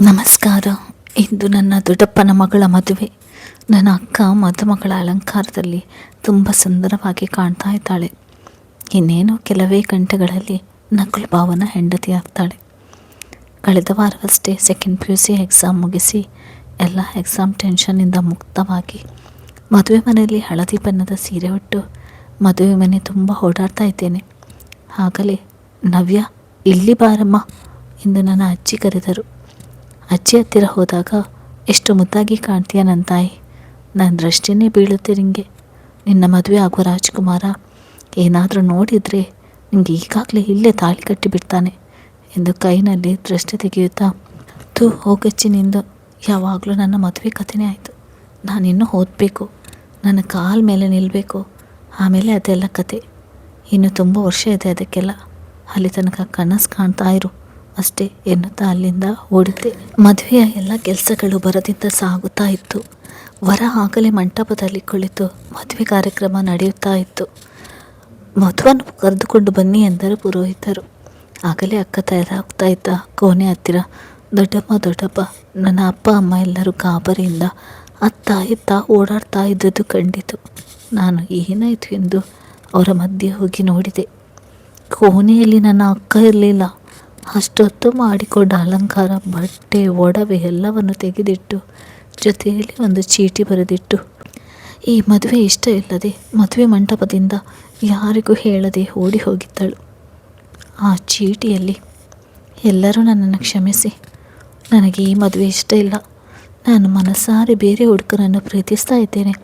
ನಮಸ್ಕಾರ. ಇಂದು ನನ್ನ ದೊಡ್ಡಪ್ಪನ ಮಗಳ ಮದುವೆ. ನನ್ನ ಅಕ್ಕ ಮದುಮಗಳ ಅಲಂಕಾರದಲ್ಲಿ ತುಂಬ ಸುಂದರವಾಗಿ ಕಾಣ್ತಾ ಇದ್ದಾಳೆ. ಇನ್ನೇನು ಕೆಲವೇ ಗಂಟೆಗಳಲ್ಲಿ ನಕುಲ್ ಭಾವನ ಹೆಂಡತಿ ಆಗ್ತಾಳೆ. ಕಳೆದ ವಾರವಷ್ಟೇ ಸೆಕೆಂಡ್ PUC ಎಕ್ಸಾಮ್ ಮುಗಿಸಿ ಎಲ್ಲ ಎಕ್ಸಾಮ್ ಟೆನ್ಷನ್ನಿಂದ ಮುಕ್ತವಾಗಿ ಮದುವೆ ಮನೆಯಲ್ಲಿ ಹಳದಿ ಬಣ್ಣದ ಸೀರೆ ಉಟ್ಟು ಮದುವೆ ಮನೆ ತುಂಬ ಓಡಾಡ್ತಾ ಇದ್ದೇನೆ. ಆಗಲೇ ನವ್ಯ, ಇಲ್ಲಿ ಬಾರಮ್ಮ ಎಂದು ನನ್ನ ಅಜ್ಜಿ ಕರೆದರು. ಅಜ್ಜಿ ಹತ್ತಿರ ಹೋದಾಗ, ಎಷ್ಟು ಮುದ್ದಾಗಿ ಕಾಣ್ತೀಯ ನನ್ನ ತಾಯಿ, ನನ್ನ ದೃಷ್ಟಿನೇ ಬೀಳುತ್ತೆ ನಿನಗೆ. ನಿನ್ನ ಮದುವೆ ಆಗುವ ರಾಜ್ಕುಮಾರ ಏನಾದರೂ ನೋಡಿದರೆ ನಿಮಗೆ ಈಗಾಗಲೇ ಇಲ್ಲೇ ತಾಳಿ ಕಟ್ಟಿಬಿಡ್ತಾನೆ ಎಂದು ಕೈನಲ್ಲಿ ದೃಷ್ಟಿ ತೆಗೆಯುತ್ತಾ, ಹೋಗಚ್ಚಿ ನಿಂದು, ಯಾವಾಗಲೂ ನನ್ನ ಮದುವೆ ಕಥೆನೇ ಆಯಿತು. ನಾನಿನ್ನೂ ಓದಬೇಕು, ನನ್ನ ಕಾಲ ಮೇಲೆ ನಿಲ್ಲಬೇಕು, ಆಮೇಲೆ ಅದೆಲ್ಲ ಕತೆ. ಇನ್ನು ತುಂಬ ವರ್ಷ ಇದೆ ಅದಕ್ಕೆಲ್ಲ. ಅಲ್ಲಿ ತನಕ ಕನಸು ಕಾಣ್ತಾ ಇರು ಅಷ್ಟೇ ಎನ್ನುತ್ತಾ ಅಲ್ಲಿಂದ ಓಡಿದ್ದೆ. ಮದುವೆಯ ಎಲ್ಲ ಕೆಲಸಗಳು ಬರದಿಂದ ಸಾಗುತ್ತಾ ಇತ್ತು. ವರ ಆಗಲೇ ಮಂಟಪದಲ್ಲಿ ಕುಳಿತು ಮದುವೆ ಕಾರ್ಯಕ್ರಮ ನಡೆಯುತ್ತಾ ಇತ್ತು. ಮಧುವನ್ನು ಕರೆದುಕೊಂಡು ಬನ್ನಿ ಎಂದರು ಪುರೋಹಿತರು. ಆಗಲೇ ಅಕ್ಕ ತಯಾರಾಗ್ತಾ ಇದ್ದ ಕೋಣೆ ಹತ್ತಿರ ದೊಡ್ಡಪ್ಪ ನನ್ನ ಅಪ್ಪ ಅಮ್ಮ ಎಲ್ಲರೂ ಗಾಬರಿಯಿಂದ ಅತ್ತ ಇತ್ತ ಓಡಾಡ್ತಾ ಇದ್ದದ್ದು ಕಂಡಿತು. ನಾನು ಏನಾಯಿತು ಎಂದು ಅವರ ಮಧ್ಯೆ ಹೋಗಿ ನೋಡಿದೆ. ಕೋಣೆಯಲ್ಲಿ ನನ್ನ ಅಕ್ಕ ಇರಲಿಲ್ಲ. ಅಷ್ಟೊತ್ತು ಮಾಡಿಕೊಂಡ ಅಲಂಕಾರ, ಬಟ್ಟೆ, ಒಡವೆ ಎಲ್ಲವನ್ನು ತೆಗೆದಿಟ್ಟು ಜೊತೆಯಲ್ಲಿ ಒಂದು ಚೀಟಿ ಬರೆದಿಟ್ಟು ಈ ಮದುವೆ ಇಷ್ಟ ಇಲ್ಲದೆ ಮದುವೆ ಮಂಟಪದಿಂದ ಯಾರಿಗೂ ಹೇಳದೆ ಓಡಿ ಹೋಗಿದ್ದಳು. ಆ ಚೀಟಿಯಲ್ಲಿ, ಎಲ್ಲರೂ ನನ್ನನ್ನು ಕ್ಷಮಿಸಿ, ನನಗೆ ಈ ಮದುವೆ ಇಷ್ಟ ಇಲ್ಲ. ನಾನು ಮನಸ್ಸಾರಿ ಬೇರೆ ಹುಡುಗನನ್ನು ಪ್ರೀತಿಸ್ತಾ ಇದ್ದೇನೆ.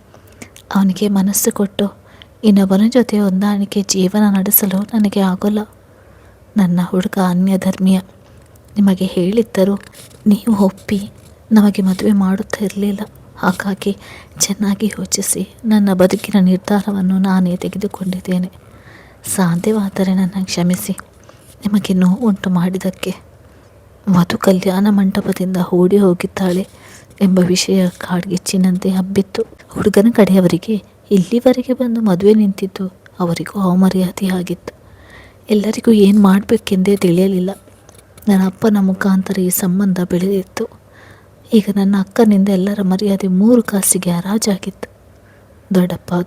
ಅವನಿಗೆ ಮನಸ್ಸು ಕೊಟ್ಟು ಇನ್ನೊಬ್ಬನ ಜೊತೆ ಹೊಂದಾಣಿಕೆ ಜೀವನ ನಡೆಸಲು ನನಗೆ ಆಗೋಲ್ಲ. ನನ್ನ ಹುಡುಗ ಅನ್ಯ ಧರ್ಮೀಯ. ನಿಮಗೆ ಹೇಳಿದ್ದರೂ ನೀವು ಒಪ್ಪಿ ನಮಗೆ ಮದುವೆ ಮಾಡುತ್ತಾ ಇರಲಿಲ್ಲ. ಹಾಗಾಗಿ ಚೆನ್ನಾಗಿ ಯೋಚಿಸಿ ನನ್ನ ಬದುಕಿನ ನಿರ್ಧಾರವನ್ನು ನಾನೇ ತೆಗೆದುಕೊಂಡಿದ್ದೇನೆ. ಸಾಧ್ಯವಾದರೆ ನನ್ನ ಕ್ಷಮಿಸಿ. ನಿಮಗೆ ನೋವುಂಟು ಮಾಡಿದ್ದಕ್ಕೆ. ಮಧು ಕಲ್ಯಾಣ ಮಂಟಪದಿಂದ ಓಡಿ ಹೋಗಿದ್ದಾಳೆ ಎಂಬ ವಿಷಯ ಕಾಡ್ಗಿಚ್ಚಿನಂತೆ ಹಬ್ಬಿತ್ತು. ಹುಡುಗನ ಕಡೆಯವರಿಗೆ ಇಲ್ಲಿವರೆಗೆ ಬಂದು ಮದುವೆ ನಿಂತಿದ್ದು ಅವರಿಗೂ ಅವಮರ್ಯಾದೆಯಾಗಿತ್ತು. ಎಲ್ಲರಿಗೂ ಏನು ಮಾಡಬೇಕೆಂದೇ ತಿಳಿಯಲಿಲ್ಲ. ನನ್ನ ಅಪ್ಪನ ಮುಖಾಂತರ ಈ ಸಂಬಂಧ ಬೆಳೆದಿತ್ತು. ಈಗ ನನ್ನ ಅಕ್ಕನಿಂದ ಎಲ್ಲರ ಮರ್ಯಾದೆ 3 ಕಾಸಿಗೆ ಹರಾಜಾಗಿತ್ತು.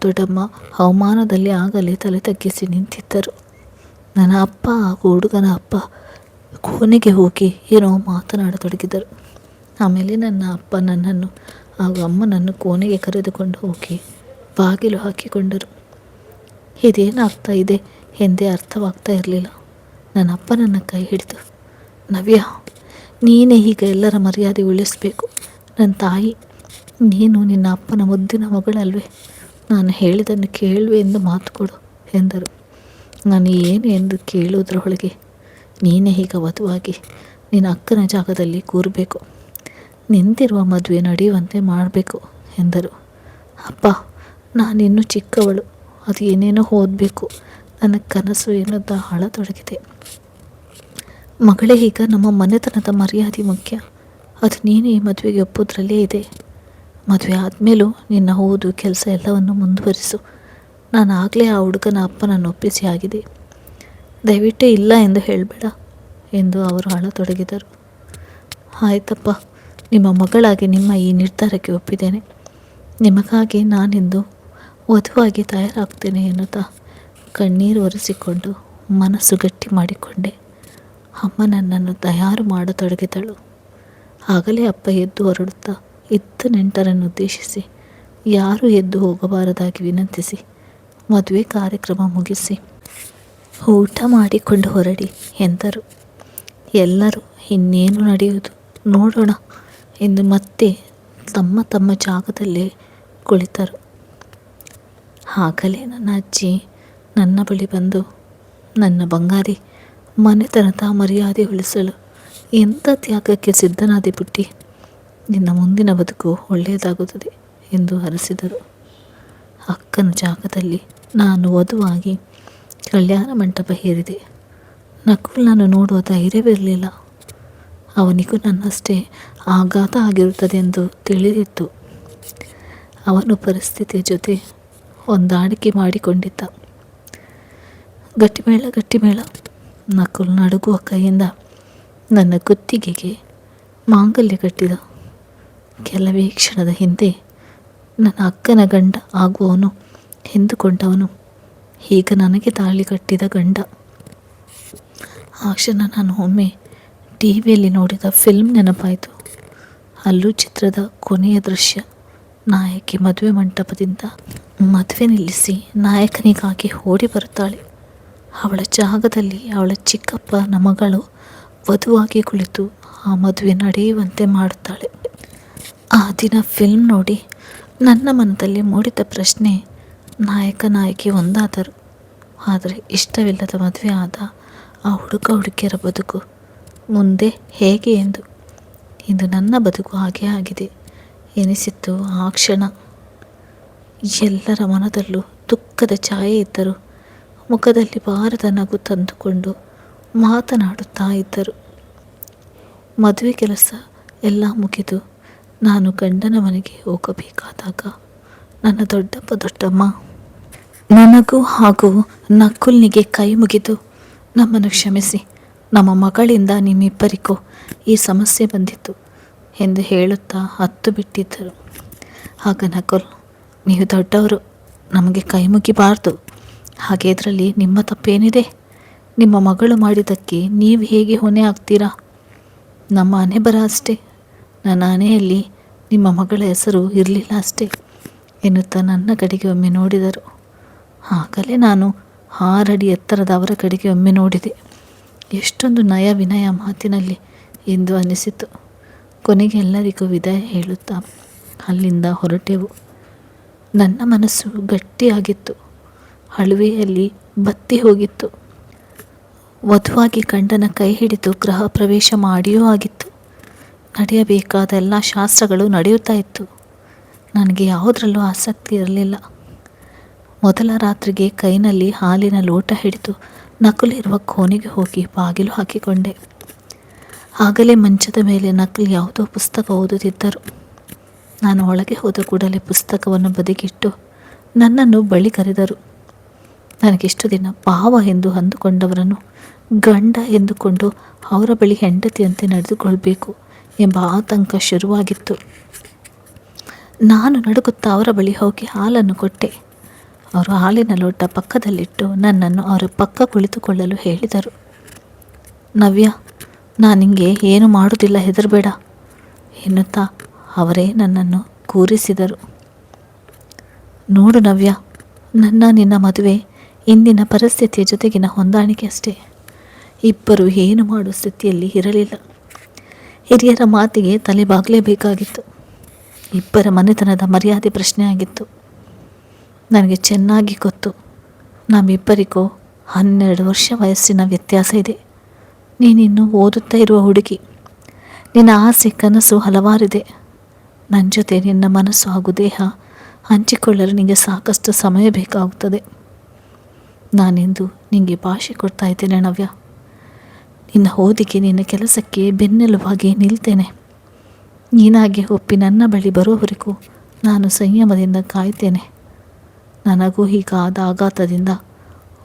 ದೊಡ್ಡಮ್ಮ ಅವಮಾನದಲ್ಲಿ ಆಗಲೇ ತಲೆ ತಗ್ಗಿಸಿ ನಿಂತಿದ್ದರು. ನನ್ನ ಅಪ್ಪ ಹಾಗೂ ಹುಡುಗನ ಅಪ್ಪ ಕೋಣೆಗೆ ಹೋಗಿ ಏನೋ ಮಾತನಾಡತೊಡಗಿದರು. ಆಮೇಲೆ ನನ್ನ ಅಪ್ಪ ನನ್ನನ್ನು ಹಾಗೂ ಅಮ್ಮನನ್ನು ಕೋಣೆಗೆ ಕರೆದುಕೊಂಡು ಹೋಗಿ ಬಾಗಿಲು ಹಾಕಿಕೊಂಡರು. ಇದೇನಾಗ್ತಾ ಇದೆ ಎಂದೇ ಅರ್ಥವಾಗ್ತಾ ಇರಲಿಲ್ಲ. ನನ್ನ ಅಪ್ಪ ನನ್ನ ಕೈ ಹಿಡಿದು, ನವ್ಯ, ನೀನೇ ಈಗ ಎಲ್ಲರ ಮರ್ಯಾದೆ ಉಳಿಸಬೇಕು. ನನ್ನ ತಾಯಿ, ನೀನು ನಿನ್ನ ಅಪ್ಪನ ಮುದ್ದಿನ ಮಗಳಲ್ವೇ, ನಾನು ಹೇಳಿದ್ದನ್ನು ಕೇಳುವೆ ಎಂದು ಮಾತು ಕೊಡು ಎಂದರು. ನಾನು ಏನು ಎಂದು ಕೇಳುವುದರೊಳಗೆ, ನೀನೇ ಈಗ ವಧುವಾಗಿ ನಿನ್ನ ಅಕ್ಕನ ಜಾಗದಲ್ಲಿ ಕೂರಬೇಕು, ನಿಂತಿರುವ ಮದುವೆ ನಡೆಯುವಂತೆ ಮಾಡಬೇಕು ಎಂದರು. ಅಪ್ಪ, ನಾನಿನ್ನೂ ಚಿಕ್ಕವಳು, ಅದು ಏನೇನೋ ಓದಬೇಕು, ನನ್ನ ಕನಸು ಎನ್ನುತ್ತಾ ಅಳತೊಡಗಿದೆ. ಮಗಳೇ, ಈಗ ನಮ್ಮ ಮನೆತನದ ಮರ್ಯಾದೆ ಮುಖ್ಯ. ಅದು ನೀನು ಈ ಮದುವೆಗೆ ಒಪ್ಪೋದ್ರಲ್ಲೇ ಇದೆ. ಮದುವೆ ಆದಮೇಲೂ ನಿನ್ನ ಓದು ಕೆಲಸ ಎಲ್ಲವನ್ನು ಮುಂದುವರಿಸು. ನಾನು ಆಗಲೇ ಆ ಹುಡುಗನ ಅಪ್ಪನನ್ನು ಒಪ್ಪಿಸಿ ಆಗಿದೆ. ದಯವಿಟ್ಟು ಇಲ್ಲ ಎಂದು ಹೇಳಬೇಡ ಎಂದು ಅವರು ಅಳತೊಡಗಿದರು. ಆಯ್ತಪ್ಪ, ನಿಮ್ಮ ಮಗಳಾಗಿ ನಿಮ್ಮ ಈ ನಿರ್ಧಾರಕ್ಕೆ ಒಪ್ಪಿದ್ದೇನೆ. ನಿಮಗಾಗಿ ನಾನಿಂದು ವಧುವಾಗಿ ತಯಾರಾಗ್ತೇನೆ ಎನ್ನುತ್ತಾ ಕಣ್ಣೀರು ಒರೆಸಿಕೊಂಡು ಮನಸ್ಸು ಗಟ್ಟಿ ಮಾಡಿಕೊಂಡೆ. ಅಮ್ಮ ನನ್ನನ್ನು ತಯಾರು ಮಾಡತೊಡಗಿದಳು. ಆಗಲೇ ಅಪ್ಪ ಎದ್ದು ಹೊರಡುತ್ತಾ ಇದ್ದ ನೆಂಟರನ್ನು ಉದ್ದೇಶಿಸಿ ಯಾರೂ ಎದ್ದು ಹೋಗಬಾರದಾಗಿ ವಿನಂತಿಸಿ ಮದುವೆ ಕಾರ್ಯಕ್ರಮ ಮುಗಿಸಿ ಊಟ ಮಾಡಿಕೊಂಡು ಹೊರಡಿ ಎಂದರು. ಎಲ್ಲರೂ ಇನ್ನೇನು ನಡೆಯುವುದು ನೋಡೋಣ ಎಂದು ಮತ್ತೆ ತಮ್ಮ ತಮ್ಮ ಜಾಗದಲ್ಲೇ ಕುಳಿತರು. ಆಗಲೇ ನನ್ನ ಅಜ್ಜಿ ನನ್ನ ಬಳಿ ಬಂದು, ನನ್ನ ಬಂಗಾರಿ, ಮನೆತನದ ಮರ್ಯಾದೆ ಉಳಿಸಲು ಎಂಥ ತ್ಯಾಗಕ್ಕೆ ಸಿದ್ಧನಾದೆ ಪುಟ್ಟಿ, ನಿನ್ನ ಮುಂದಿನ ಬದುಕು ಒಳ್ಳೆಯದಾಗುತ್ತದೆ ಎಂದು ಹರಸಿದರು. ಅಕ್ಕನ ಜಾಗದಲ್ಲಿ ನಾನು ವಧುವಾಗಿ ಕಲ್ಯಾಣ ಮಂಟಪ ಹೇರಿದೆ. ನಕುಲ್ನನ್ನು ನೋಡುವ ಧೈರ್ಯವಿರಲಿಲ್ಲ. ಅವನಿಗೂ ನನ್ನಷ್ಟೇ ಆಘಾತ ಆಗಿರುತ್ತದೆ ಎಂದು ತಿಳಿದಿತ್ತು. ಅವನು ಪರಿಸ್ಥಿತಿಯ ಜೊತೆ ಹೊಂದಾಣಿಕೆ ಮಾಡಿಕೊಂಡಿದ್ದ. ಗಟ್ಟಿಮೇಳ ನಕುಲ್ ನಡುಗುವ ಕೈಯಿಂದ ನನ್ನ ಕುತ್ತಿಗೆಗೆ ಮಾಂಗಲ್ಯ ಕಟ್ಟಿದ ಕೆಲವೇ ಕ್ಷಣದ ಹಿಂದೆ ನನ್ನ ಅಕ್ಕನ ಗಂಡ ಆಗುವವನು ಎಂದುಕೊಂಡವನು ಈಗ ನನಗೆ ತಾಳಿ ಕಟ್ಟಿದ ಗಂಡ. ಆ ಕ್ಷಣ ನಾನು ಒಮ್ಮೆ ಟಿ ವಿಯಲ್ಲಿ ನೋಡಿದ ಫಿಲ್ಮ್ ನೆನಪಾಯಿತು. ಅಲ್ಲೂ ಚಿತ್ರದ ಕೊನೆಯ ದೃಶ್ಯ. ನಾಯಕಿ ಮದುವೆ ಮಂಟಪದಿಂದ ಮದುವೆ ನಿಲ್ಲಿಸಿ ನಾಯಕನಿಗಾಗಿ ಓಡಿ ಬರುತ್ತಾಳೆ. ಅವಳ ಜಾಗದಲ್ಲಿ ಅವಳ ಚಿಕ್ಕಪ್ಪನ ಮಗಳು ವಧುವಾಗಿ ಕುಳಿತು ಆ ಮದುವೆ ನಡೆಯುವಂತೆ ಮಾಡುತ್ತಾಳೆ. ಆ ದಿನ ಫಿಲ್ಮ್ ನೋಡಿ ನನ್ನ ಮನದಲ್ಲಿ ಮೂಡಿದ ಪ್ರಶ್ನೆ, ನಾಯಕ ನಾಯಕಿ ಒಂದಾದರು, ಆದರೆ ಇಷ್ಟವಿಲ್ಲದ ಮದುವೆ ಆದ ಆ ಹುಡುಗ ಹುಡುಗಿಯರ ಬದುಕು ಮುಂದೆ ಹೇಗೆ ಎಂದು. ಇಂದು ನನ್ನ ಬದುಕು ಹಾಗೆ ಆಗಿದೆ ಎನಿಸಿತ್ತು ಆ ಕ್ಷಣ. ಎಲ್ಲರ ಮನದಲ್ಲೂ ದುಃಖದ ಛಾಯೆ ಇದ್ದರು, ಮುಖದಲ್ಲಿ ಭಾರದ ನಗು ತಂದುಕೊಂಡು ಮಾತನಾಡುತ್ತಾ ಇದ್ದರು. ಮದುವೆ ಕೆಲಸ ಎಲ್ಲ ಮುಗಿದು ನಾನು ಗಂಡನ ಮನೆಗೆ ಹೋಗಬೇಕಾದಾಗ ನನ್ನ ದೊಡ್ಡಮ್ಮ ನನಗೂ ಹಾಗೂ ನಕುಲ್ನಿಗೆ ಕೈ ಮುಗಿದು ನಮ್ಮನ್ನು ಕ್ಷಮಿಸಿ, ನಮ್ಮ ಮಗಳಿಂದ ನಿಮ್ಮಿಬ್ಬರಿಗೂ ಈ ಸಮಸ್ಯೆ ಬಂದಿತ್ತು ಎಂದು ಹೇಳುತ್ತಾ ಹತ್ತು ಬಿಟ್ಟಿದ್ದರು. ಆಗ ನಕುಲ್, ನೀವು ದೊಡ್ಡವರು, ನಮಗೆ ಕೈ ಮುಗಿಬಾರ್ದು, ಹಾಗೆ ಇದರಲ್ಲಿ ನಿಮ್ಮ ತಪ್ಪೇನಿದೆ? ನಿಮ್ಮ ಮಗಳು ಮಾಡಿದ್ದಕ್ಕೆ ನೀವು ಹೇಗೆ ಹೊಣೆ ಆಗ್ತೀರಾ? ನಮ್ಮ ಹಣೆ ಬರ ಅಷ್ಟೇ, ನನ್ನ ಹಣೆಯಲ್ಲಿ ನಿಮ್ಮ ಮಗಳ ಹೆಸರು ಇರಲಿಲ್ಲ ಅಷ್ಟೇ ಎನ್ನುತ್ತಾ ನನ್ನ ಕಡೆಗೆ ಒಮ್ಮೆ ನೋಡಿದರು. ಆಗಲೇ ನಾನು 6 ಅಡಿ ಎತ್ತರದ ಅವರ ಕಡೆಗೆ ಒಮ್ಮೆ ನೋಡಿದೆ. ಎಷ್ಟೊಂದು ನಯ ವಿನಯ ಮಾತಿನಲ್ಲಿ ಎಂದು ಅನಿಸಿತು. ಕೊನೆಗೆ ಎಲ್ಲರಿಗೂ ವಿದಾಯ ಹೇಳುತ್ತಾ ಅಲ್ಲಿಂದ ಹೊರಟೆವು. ನನ್ನ ಮನಸ್ಸು ಗಟ್ಟಿಯಾಗಿತ್ತು, ಅಳುವೆಯಲ್ಲಿ ಬತ್ತಿ ಹೋಗಿತ್ತು. ವಧುವಾಗಿ ಗಂಡನ ಕೈ ಹಿಡಿದು ಗೃಹ ಪ್ರವೇಶ ಮಾಡಿಯೂ ಆಗಿತ್ತು. ನಡೆಯಬೇಕಾದ ಎಲ್ಲ ಶಾಸ್ತ್ರಗಳು ನಡೆಯುತ್ತಾ ಇತ್ತು. ನನಗೆ ಯಾವುದರಲ್ಲೂ ಆಸಕ್ತಿ ಇರಲಿಲ್ಲ. ಮೊದಲ ರಾತ್ರಿಗೆ ಕೈನಲ್ಲಿ ಹಾಲಿನ ಲೋಟ ಹಿಡಿದು ನಕುಲಿರುವ ಕೋಣೆಗೆ ಹೋಗಿ ಬಾಗಿಲು ಹಾಕಿಕೊಂಡೆ. ಆಗಲೇ ಮಂಚದ ಮೇಲೆ ನಕುಲ್ ಯಾವುದೋ ಪುಸ್ತಕ ಓದುತ್ತಿದ್ದರು. ನಾನು ಒಳಗೆ ಹೋದ ಕೂಡಲೇ ಪುಸ್ತಕವನ್ನು ಬದಿಗಿಟ್ಟು ನನ್ನನ್ನು ಬಳಿ ಕರೆದರು. ನನಗಿಷ್ಟು ದಿನ ಭಾವ ಎಂದು ಅಂದುಕೊಂಡವರನ್ನು ಗಂಡ ಎಂದುಕೊಂಡು ಅವರ ಬಳಿ ಹೆಂಡತಿಯಂತೆ ನಡೆದುಕೊಳ್ಬೇಕು ಎಂಬ ಆತಂಕ ಶುರುವಾಗಿತ್ತು. ನಾನು ನಡುಗುತ್ತಾ ಅವರ ಬಳಿ ಹೋಗಿ ಹಾಲನ್ನು ಕೊಟ್ಟೆ. ಅವರು ಹಾಲಿನ ಲೋಟ ಪಕ್ಕದಲ್ಲಿಟ್ಟು ನನ್ನನ್ನು ಅವರ ಪಕ್ಕ ಕುಳಿತುಕೊಳ್ಳಲು ಹೇಳಿದರು. ನವ್ಯ, ನಾನು ನಿಂಗೆ ಏನು ಮಾಡುವುದಿಲ್ಲ, ಹೆದರಬೇಡ ಎನ್ನುತ್ತಾ ಅವರೇ ನನ್ನನ್ನು ಕೂರಿಸಿದರು. ನೋಡು ನವ್ಯ, ನಿನ್ನ ಮದುವೆ ಇಂದಿನ ಪರಿಸ್ಥಿತಿಯ ಜೊತೆಗಿನ ಹೊಂದಾಣಿಕೆ ಅಷ್ಟೇ. ಇಬ್ಬರು ಏನು ಮಾಡುವ ಸ್ಥಿತಿಯಲ್ಲಿ ಇರಲಿಲ್ಲ. ಹಿರಿಯರ ಮಾತಿಗೆ ತಲೆಬಾಗಲೇಬೇಕಾಗಿತ್ತು. ಇಬ್ಬರ ಮನೆತನದ ಮರ್ಯಾದೆ ಪ್ರಶ್ನೆ ಆಗಿತ್ತು. ನನಗೆ ಚೆನ್ನಾಗಿ ಗೊತ್ತು, ನಮ್ಮಿಬ್ಬರಿಗೂ 12 ವರ್ಷ ವಯಸ್ಸಿನ ವ್ಯತ್ಯಾಸ ಇದೆ. ನೀನಿನ್ನೂ ಓದುತ್ತಾ ಇರುವ ಹುಡುಗಿ. ನಿನ್ನ ಆಸೆ ಕನಸು ಹಲವಾರಿದೆ. ನನ್ನ ಜೊತೆ ನಿನ್ನ ಮನಸ್ಸು ಹಾಗೂ ದೇಹ ಹಂಚಿಕೊಳ್ಳಲು ನಿನಗೆ ಸಾಕಷ್ಟು ಸಮಯ ಬೇಕಾಗುತ್ತದೆ. ನಾನೆಂದು ನಿನಗೆ ಭಾಷೆ ಕೊಡ್ತಾ ಇದ್ದೇನೆ ನವ್ಯ. ನಿನ್ನ ಓದಿಗೆ, ನಿನ್ನ ಕೆಲಸಕ್ಕೆ ಬೆನ್ನೆಲುಬಾಗಿ ನಿಲ್ತೇನೆ. ನೀನಾಗೆ ಒಪ್ಪಿ ನನ್ನ ಬಳಿ ಬರುವವರೆಗೂ ನಾನು ಸಂಯಮದಿಂದ ಕಾಯ್ತೇನೆ. ನನಗೂ ಹೀಗಾದ ಆಘಾತದಿಂದ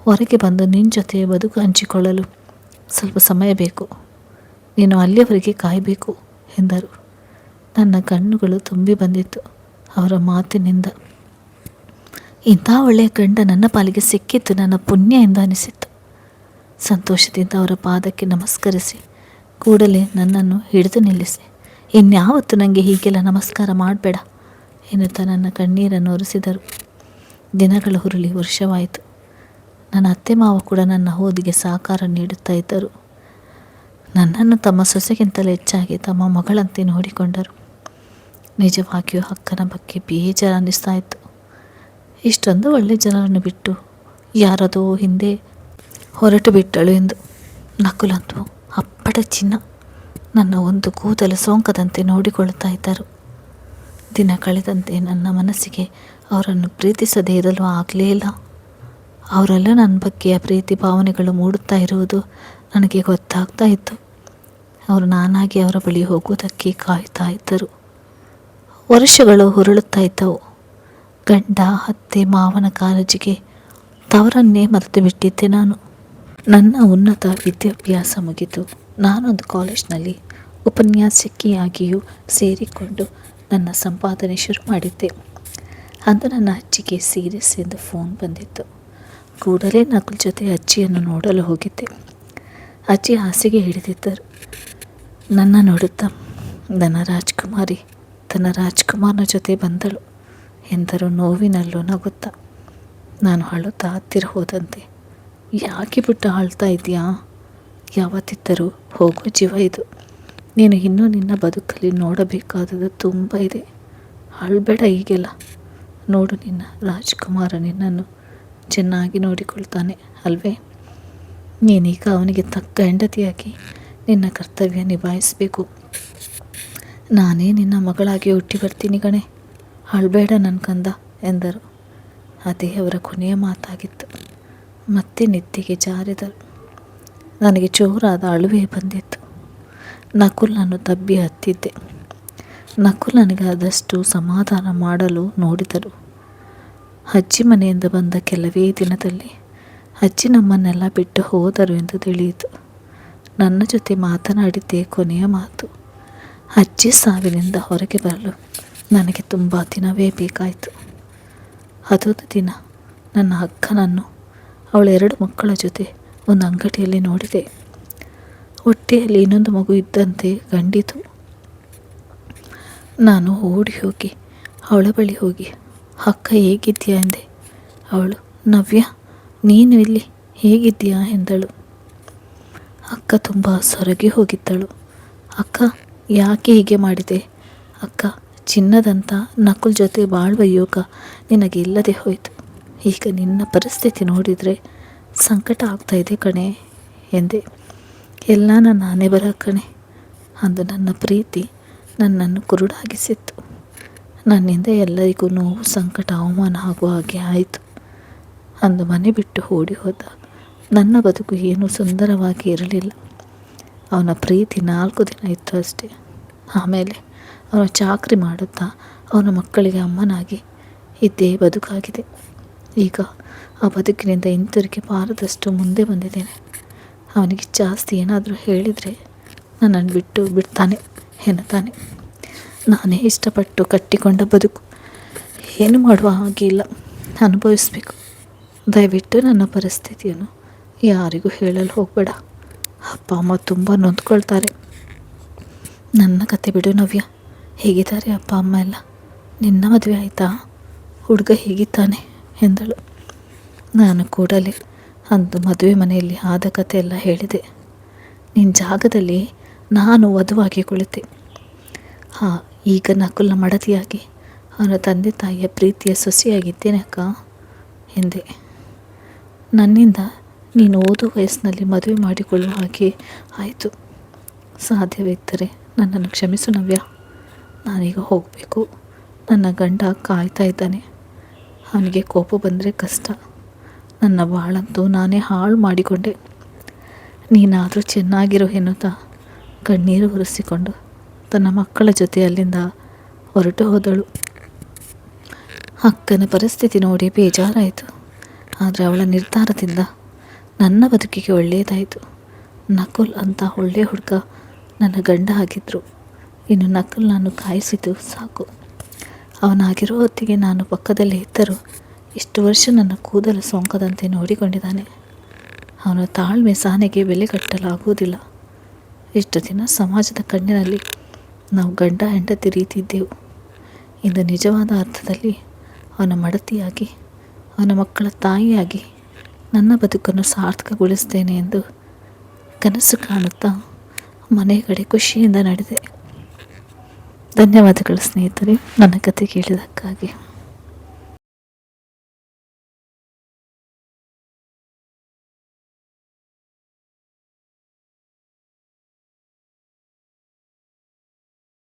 ಹೊರಗೆ ಬಂದು ನಿನ್ನ ಜೊತೆ ಬದುಕು ಹಂಚಿಕೊಳ್ಳಲು ಸ್ವಲ್ಪ ಸಮಯ ಬೇಕು. ನೀನು ಅಲ್ಲಿಯವರೆಗೆ ಕಾಯಬೇಕು ಎಂದರು. ನನ್ನ ಕಣ್ಣುಗಳು ತುಂಬಿ ಬಂದಿತ್ತು ಅವರ ಮಾತಿನಿಂದ. ಇಂಥ ಒಳ್ಳೆಯ ಗಂಡ ನನ್ನ ಪಾಲಿಗೆ ಸಿಕ್ಕಿದ್ದು ನನ್ನ ಪುಣ್ಯ ಎಂದು ಅನಿಸಿತ್ತು. ಸಂತೋಷದಿಂದ ಅವರ ಪಾದಕ್ಕೆ ನಮಸ್ಕರಿಸಿ ಕೂಡಲೇ ನನ್ನನ್ನು ಹಿಡಿದು ನಿಲ್ಲಿಸಿ, ಇನ್ಯಾವತ್ತು ನನಗೆ ಹೀಗೆಲ್ಲ ನಮಸ್ಕಾರ ಮಾಡಬೇಡ ಎನ್ನುತ್ತಾ ನನ್ನ ಕಣ್ಣೀರನ್ನು ಒರೆಸಿದರು. ದಿನಗಳು ಹುರುಳಿ ವರ್ಷವಾಯಿತು. ನನ್ನ ಅತ್ತೆ ಮಾವ ಕೂಡ ನನ್ನ ಓದಿಗೆ ಸಹಕಾರ ನೀಡುತ್ತಾ ಇದ್ದರು. ನನ್ನನ್ನು ತಮ್ಮ ಸೊಸೆಗಿಂತಲೂ ಹೆಚ್ಚಾಗಿ ತಮ್ಮ ಮಗಳಂತೆ ನೋಡಿಕೊಂಡರು. ನಿಜವಾಗಿಯೂ ಅಕ್ಕನ ಬಗ್ಗೆ ಬೇಜಾರು ಅನ್ನಿಸ್ತಾ ಇತ್ತು. ಇಷ್ಟೊಂದು ಒಳ್ಳೆಯ ಜನರನ್ನು ಬಿಟ್ಟು ಯಾರದೋ ಹಿಂದೆ ಹೊರಟು ಬಿಟ್ಟಳು ಎಂದು. ನಕುಲಂತೂ ಅಪ್ಪಟ ಚಿನ್ನ, ನನ್ನ ಒಂದು ಕೂದಲು ಸೋಂಕದಂತೆ ನೋಡಿಕೊಳ್ಳುತ್ತಾ ಇದ್ದರು. ದಿನ ಕಳೆದಂತೆ ನನ್ನ ಮನಸ್ಸಿಗೆ ಅವರನ್ನು ಪ್ರೀತಿಸದೇ ಇರಲು ಆಗಲೇ ಇಲ್ಲ. ಅವರೆಲ್ಲ ನನ್ನ ಬಗ್ಗೆ ಪ್ರೀತಿ ಭಾವನೆಗಳು ಮೂಡುತ್ತಾ ಇರುವುದು ನನಗೆ ಗೊತ್ತಾಗ್ತಾ ಇತ್ತು. ಅವರು ನಾನಾಗಿ ಅವರ ಬಳಿ ಹೋಗುವುದಕ್ಕೆ ಕಾಯ್ತಾ ಇದ್ದರು. ವರ್ಷಗಳು ಹುರುಳುತ್ತಾ ಇದ್ದವು. ಗಂಡ ಅತ್ತೆ ಮಾವನ ಕಾಳಜಿಗೆ ತವರನ್ನೇ ಮರೆತು ಬಿಟ್ಟಿದ್ದೆ ನಾನು. ನನ್ನ ಉನ್ನತ ವಿದ್ಯಾಭ್ಯಾಸ ಮುಗಿತು. ನಾನೊಂದು ಕಾಲೇಜ್ನಲ್ಲಿ ಉಪನ್ಯಾಸಕಿಯಾಗಿಯೂ ಸೇರಿಕೊಂಡು ನನ್ನ ಸಂಪಾದನೆ ಶುರು ಮಾಡಿದ್ದೆ. ಅಂದು ನನ್ನ ಅಜ್ಜಿಗೆ ಸೀರಿಯಸ್ ಎಂದು ಫೋನ್ ಬಂದಿತ್ತು. ಕೂಡಲೇ ನಕುಲ್ ಜೊತೆ ಅಜ್ಜಿಯನ್ನು ನೋಡಲು ಹೋಗಿದ್ದೆ. ಅಜ್ಜಿ ಹಾಸಿಗೆ ಹಿಡಿದಿದ್ದರು. ನನ್ನ ನೋಡುತ್ತಾ, ನನ್ನ ರಾಜ್ಕುಮಾರಿ ತನ್ನ ರಾಜ್ಕುಮಾರನ ಜೊತೆ ಬಂದಳು ಎಂದರು ನೋವಿನಲ್ಲೂ ನಗುತ್ತಾ. ನಾನು ಅಳುತ್ತಾ ಹತ್ತಿರ ಹೋದಂತೆ, ಯಾಕೆ ಬಿಟ್ಟು ಅಳ್ತಾ ಇದೆಯಾ? ಯಾವತ್ತಿದ್ದರೂ ಹೋಗೋ ಜೀವ ಇದು. ನೀನು ಇನ್ನೂ ನಿನ್ನ ಬದುಕಲ್ಲಿ ನೋಡಬೇಕಾದದ್ದು ತುಂಬ ಇದೆ. ಅಳ್ಬೇಡ ಹೀಗೆಲ್ಲ. ನೋಡು, ನಿನ್ನ ರಾಜ್ಕುಮಾರ ನಿನ್ನನ್ನು ಚೆನ್ನಾಗಿ ನೋಡಿಕೊಳ್ತಾನೆ ಅಲ್ವೇ? ನೀನೀಗ ಅವನಿಗೆ ತಕ್ಕ ಹೆಂಡತಿಯಾಗಿ ನಿನ್ನ ಕರ್ತವ್ಯ ನಿಭಾಯಿಸಬೇಕು. ನಾನೇ ನಿನ್ನ ಮಗಳಾಗಿ ಹುಟ್ಟಿ ಬರ್ತೀನಿ ಕಣೆ, ಅಳ್ಬೇಡ ನನ್ನ ಕಂದ ಎಂದರು. ಅದೇ ಅವರ ಕೊನೆಯ ಮಾತಾಗಿತ್ತು. ಮತ್ತೆ ನಿದ್ದೆಗೆ ಜಾರಿದರು. ನನಗೆ ಜೋರಾದ ಅಳುವೆ ಬಂದಿತ್ತು. ನಕುಲನ್ನು ತಬ್ಬಿ ಹತ್ತಿದ್ದೆ. ನಕುಲ್ ನನಗೆ ಆದಷ್ಟು ಸಮಾಧಾನ ಮಾಡಲು ನೋಡಿದರು. ಅಜ್ಜಿ ಮನೆಯಿಂದ ಬಂದ ಕೆಲವೇ ದಿನದಲ್ಲಿ ಅಜ್ಜಿ ನಮ್ಮನ್ನೆಲ್ಲ ಬಿಟ್ಟು ಹೋದರು ಎಂದು ತಿಳಿಯಿತು. ನನ್ನ ಜೊತೆ ಮಾತನಾಡಿದ್ದೇ ಕೊನೆಯ ಮಾತು. ಅಜ್ಜಿ ಸಾವಿನಿಂದ ಹೊರಗೆ ಬರಲು ನನಗೆ ತುಂಬ ದಿನವೇ ಬೇಕಾಯಿತು. ಅದೊಂದು ದಿನ ನನ್ನ ಅಕ್ಕನನ್ನು ಅವಳ 2 ಮಕ್ಕಳ ಜೊತೆ ಒಂದು ಅಂಗಡಿಯಲ್ಲಿ ನೋಡಿದೆ. ಹೊಟ್ಟೆಯಲ್ಲಿ ಇನ್ನೊಂದು ಮಗು ಇದ್ದಂತೆ ಕಂಡಿತು. ನಾನು ಓಡಿ ಹೋಗಿ ಅವಳ ಬಳಿ ಹೋಗಿ, ಅಕ್ಕ ಹೇಗಿದ್ದೀಯಾ ಎಂದೆ. ಅವಳು, ನವ್ಯ ನೀನು ಇಲ್ಲಿ ಹೇಗಿದ್ದೀಯಾ ಎಂದಳು. ಅಕ್ಕ ತುಂಬ ಸೊರಗಿ ಹೋಗಿದ್ದಳು. ಅಕ್ಕ ಯಾಕೆ ಹೀಗೆ ಮಾಡಿದೆ? ಅಕ್ಕ, ಚಿನ್ನದಂಥ ನಕುಲ್ ಜೊತೆ ಬಾಳುವ ಯೋಗ ನಿನಗೆ ಇಲ್ಲದೆ ಹೋಯಿತು. ಈಗ ನಿನ್ನ ಪರಿಸ್ಥಿತಿ ನೋಡಿದರೆ ಸಂಕಟ ಆಗ್ತಾಯಿದೆ ಕಣೆ ಎಂದೆ. ಎಲ್ಲ ನನ್ನ ಹಣೆ ಬರ ಕಣೆ. ಅಂದು ನನ್ನ ಪ್ರೀತಿ ನನ್ನನ್ನು ಕುರುಡಾಗಿಸಿತ್ತು. ನನ್ನಿಂದ ಎಲ್ಲರಿಗೂ ನೋವು, ಸಂಕಟ, ಅವಮಾನ ಆಗುವ ಹಾಗೆ ಆಯಿತು. ಅಂದು ಮನೆ ಬಿಟ್ಟು ಓಡಿ ಹೋದ. ನನ್ನ ಬದುಕು ಏನೂ ಸುಂದರವಾಗಿ ಇರಲಿಲ್ಲ. ಅವನ ಪ್ರೀತಿ 4 ದಿನ ಇತ್ತು ಅಷ್ಟೇ. ಆಮೇಲೆ ಅವನ ಚಾಕರಿ ಮಾಡುತ್ತಾ ಅವನ ಮಕ್ಕಳಿಗೆ ಅಮ್ಮನಾಗಿ ಇದ್ದೇ ಬದುಕಾಗಿದೆ. ಈಗ ಆ ಬದುಕಿನಿಂದ ಹಿಂತಿರುಗಿ ಬಾರದಷ್ಟು ಮುಂದೆ ಬಂದಿದ್ದೇನೆ. ಅವನಿಗೆ ಜಾಸ್ತಿ ಏನಾದರೂ ಹೇಳಿದರೆ ನನ್ನನ್ನು ಬಿಟ್ಟು ಬಿಡ್ತಾನೆ ಎನ್ನುತ್ತಾನೆ. ನಾನೇ ಇಷ್ಟಪಟ್ಟು ಕಟ್ಟಿಕೊಂಡ ಬದುಕು, ಏನು ಮಾಡುವ ಹಾಗೆ ಇಲ್ಲ, ಅನುಭವಿಸಬೇಕು. ದಯವಿಟ್ಟು ನನ್ನ ಪರಿಸ್ಥಿತಿಯನ್ನು ಯಾರಿಗೂ ಹೇಳಲು ಹೋಗಬೇಡ. ಅಪ್ಪ ಅಮ್ಮ ತುಂಬ ನೊಂದ್ಕೊಳ್ತಾರೆ. ನನ್ನ ಕತೆ ಬಿಡು ನವ್ಯ. ಹೇಗಿದ್ದಾರೆ ಅಪ್ಪ ಅಮ್ಮ ಎಲ್ಲ? ನಿನ್ನ ಮದುವೆ ಆಯಿತಾ? ಹುಡುಗ ಹೇಗಿದ್ದಾನೆ ಎಂದಳು. ನಾನು ಕೂಡಲೇ ಅಂದು ಮದುವೆ ಮನೆಯಲ್ಲಿ ಆದ ಕತೆ ಎಲ್ಲ ಹೇಳಿದೆ. ನಿನ್ನ ಜಾಗದಲ್ಲಿ ನಾನು ವಧುವಾಗಿ ಕುಳಿತೆ. ಈಗ ನಕುಲ್ನ ಮಡದಿಯಾಗಿ ಅವನ ತಂದೆ ತಾಯಿಯ ಪ್ರೀತಿಯ ಸೊಸೆಯಾಗಿದ್ದೇನೆ ಅಕ್ಕ ಎಂದೆ. ನನ್ನಿಂದ ನೀನು ಓದೋ ವಯಸ್ಸಿನಲ್ಲಿ ಮದುವೆ ಮಾಡಿಕೊಳ್ಳುವ ಹಾಗೆ ಆಯಿತು. ಸಾಧ್ಯವಿದ್ದರೆ ನನ್ನನ್ನು ಕ್ಷಮಿಸು ನವ್ಯ. ನಾನೀಗ ಹೋಗಬೇಕು. ನನ್ನ ಗಂಡ ಕಾಯ್ತಾ ಇದ್ದಾನೆ. ಅವನಿಗೆ ಕೋಪ ಬಂದರೆ ಕಷ್ಟ. ನನ್ನ ಬಾಳಂತೂ ನಾನೇ ಹಾಳು ಮಾಡಿಕೊಂಡೆ. ನೀನಾದರೂ ಚೆನ್ನಾಗಿರೋ ಎನ್ನುತ್ತಾ ಕಣ್ಣೀರು ಒರೆಸಿಕೊಂಡು ತನ್ನ ಮಕ್ಕಳ ಜೊತೆ ಅಲ್ಲಿಂದ ಹೊರಟು ಹೋದಳು. ಅಕ್ಕನ ಪರಿಸ್ಥಿತಿ ನೋಡಿ ಬೇಜಾರಾಯಿತು. ಆದರೆ ಅವಳ ನಿರ್ಧಾರದಿಂದ ನನ್ನ ಬದುಕಿಗೆ ಒಳ್ಳೆಯದಾಯಿತು. ನಕುಲ್ ಅಂತ ಒಳ್ಳೆಯ ಹುಡುಗ ನನ್ನ ಗಂಡ ಆಗಿದ್ದರು. ಇನ್ನು ನಕುಲ್ ನಾನು ಕಾಯಿಸಿದ್ದು ಸಾಕು. ಅವನಾಗಿರೋ ಹೊತ್ತಿಗೆ ನಾನು ಪಕ್ಕದಲ್ಲೇ ಇದ್ದರೂ ಇಷ್ಟು ವರ್ಷ ನನ್ನ ಕೂದಲು ಸೋಂಕದಂತೆ ನೋಡಿಕೊಂಡಿದ್ದಾನೆ. ಅವನ ತಾಳ್ಮೆ, ಸಹನೆಗೆ ಬೆಲೆ ಕಟ್ಟಲಾಗುವುದಿಲ್ಲ. ಇಷ್ಟು ದಿನ ಸಮಾಜದ ಕಣ್ಣಿನಲ್ಲಿ ನಾವು ಗಂಡ ಹೆಂಡತಿ ರೀತಿ ಇದ್ದೆವು. ಇಂದು ನಿಜವಾದ ಅರ್ಥದಲ್ಲಿ ಅವನ ಮಡತಿಯಾಗಿ, ಅವನ ಮಕ್ಕಳ ತಾಯಿಯಾಗಿ ನನ್ನ ಬದುಕನ್ನು ಸಾರ್ಥಕಗೊಳಿಸ್ತೇನೆ ಎಂದು ಕನಸು ಕಾಣುತ್ತಾ ಮನೆ ಕಡೆ ಖುಷಿಯಿಂದ ನಡೆದೆ. ಧನ್ಯವಾದಗಳು ಸ್ನೇಹಿತರೆ, ನನ್ನ ಕತೆ ಕೇಳಿದ್ದಕ್ಕಾಗಿ.